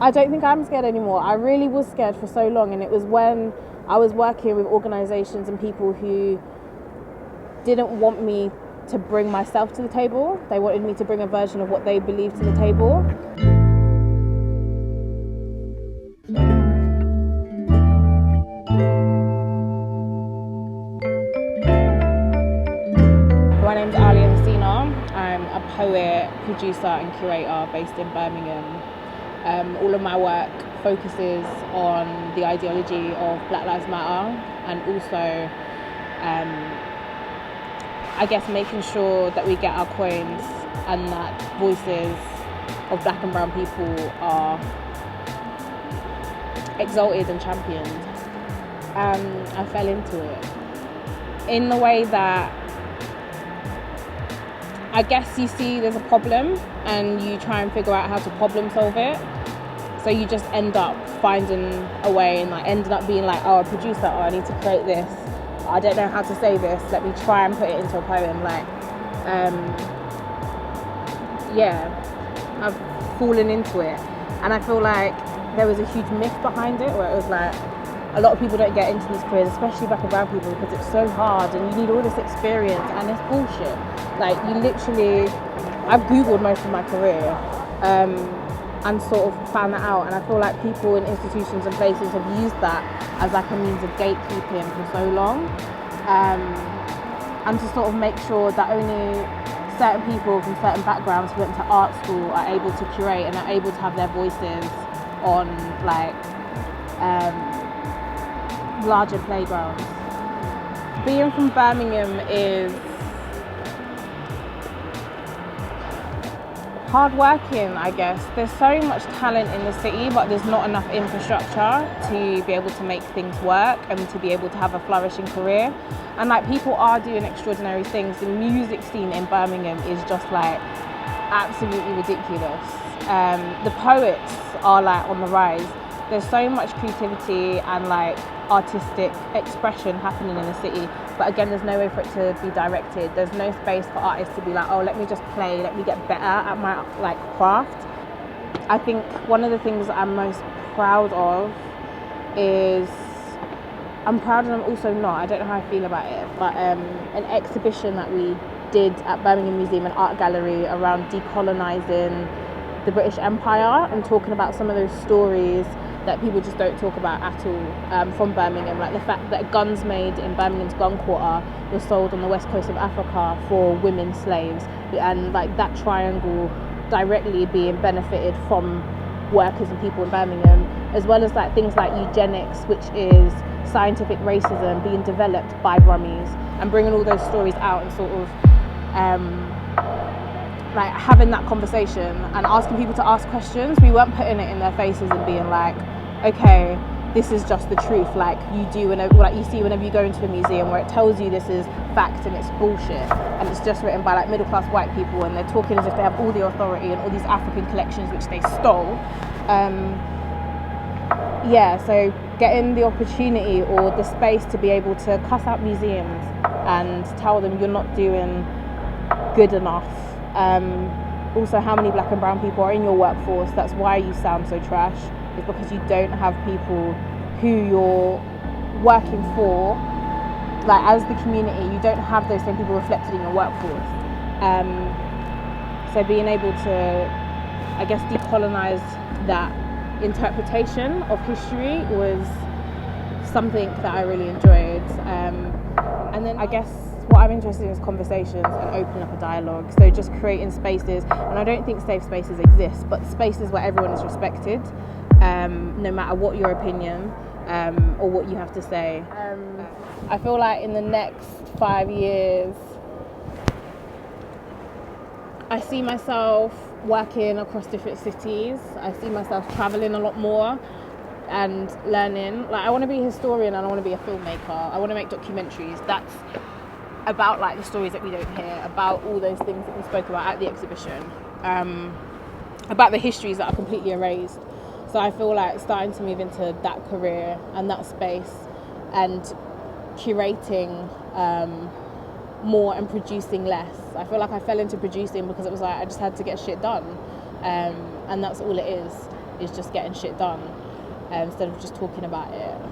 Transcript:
I don't think I'm scared anymore. I really was scared for so long, and it was when I was working with organisations and people who didn't want me to bring myself to the table. They wanted me to bring a version of what they believed to the table. My name's Aliyah Hasinah. I'm a poet, producer and curator based in Birmingham. All of my work focuses on the ideology of Black Lives Matter, and also I guess making sure that we get our coins and that voices of black and brown people are exalted and championed. I fell into it in the way that I guess you see there's a problem and you try and figure out how to problem solve it. So you just end up finding a way and like ended up being like, oh, a producer, oh, I need to create this. I don't know how to say this. Let me try and put it into a poem. Like, I've fallen into it. And I feel like there was a huge myth behind it where it was like, a lot of people don't get into these careers, especially black and brown people, because it's so hard and you need all this experience, and it's bullshit. Like, you literally, I've Googled most of my career and sort of found that out, and I feel like people in institutions and places have used that as like a means of gatekeeping for so long, and to sort of make sure that only certain people from certain backgrounds who went to art school are able to curate and are able to have their voices on like larger playgrounds. Being from Birmingham is hard working, I guess. There's so much talent in the city, but there's not enough infrastructure to be able to make things work and to be able to have a flourishing career. And like, people are doing extraordinary things. The music scene in Birmingham is just like absolutely ridiculous. The poets are like on the rise. There's so much creativity and like artistic expression happening in the city, but again, there's no way for it to be directed. There's no space for artists to be like, oh, let me just play, let me get better at my like craft. I think one of the things that I'm most proud of is, I'm proud and I'm also not, I don't know how I feel about it, but an exhibition that we did at Birmingham Museum and Art Gallery around decolonising the British Empire and talking about some of those stories that people just don't talk about at all from Birmingham, like the fact that guns made in Birmingham's gun quarter were sold on the west coast of Africa for women slaves, and like that triangle directly being benefited from workers and people in Birmingham, as well as like things like eugenics, which is scientific racism being developed by Brummies, and bringing all those stories out and sort of like having that conversation and asking people to ask questions. We weren't putting it in their faces and being like, okay, this is just the truth, like you do whenever, like you see whenever you go into a museum where it tells you this is fact and it's bullshit, and it's just written by like middle class white people, and they're talking as if they have all the authority and all these African collections which they stole. So getting the opportunity or the space to be able to cuss out museums and tell them you're not doing good enough. Also, how many black and brown people are in your workforce? That's why you sound so trash. It's because you don't have people who you're working for, like as the community, you don't have those same people reflected in your workforce. So being able to, I guess, decolonize that interpretation of history was something that I really enjoyed. And then I guess what I'm interested in is conversations and opening up a dialogue. So just creating spaces, and I don't think safe spaces exist, but spaces where everyone is respected, no matter what your opinion or what you have to say. I feel like in the next 5 years, I see myself working across different cities. I see myself traveling a lot more and learning. Like, I want to be a historian and I want to be a filmmaker. I want to make documentaries. That's about like the stories that we don't hear, about all those things that we spoke about at the exhibition, about the histories that are completely erased. So I feel like starting to move into that career and that space and curating more and producing less. I feel like I fell into producing because it was like I just had to get shit done. and that's all it is just getting shit done, instead of just talking about it.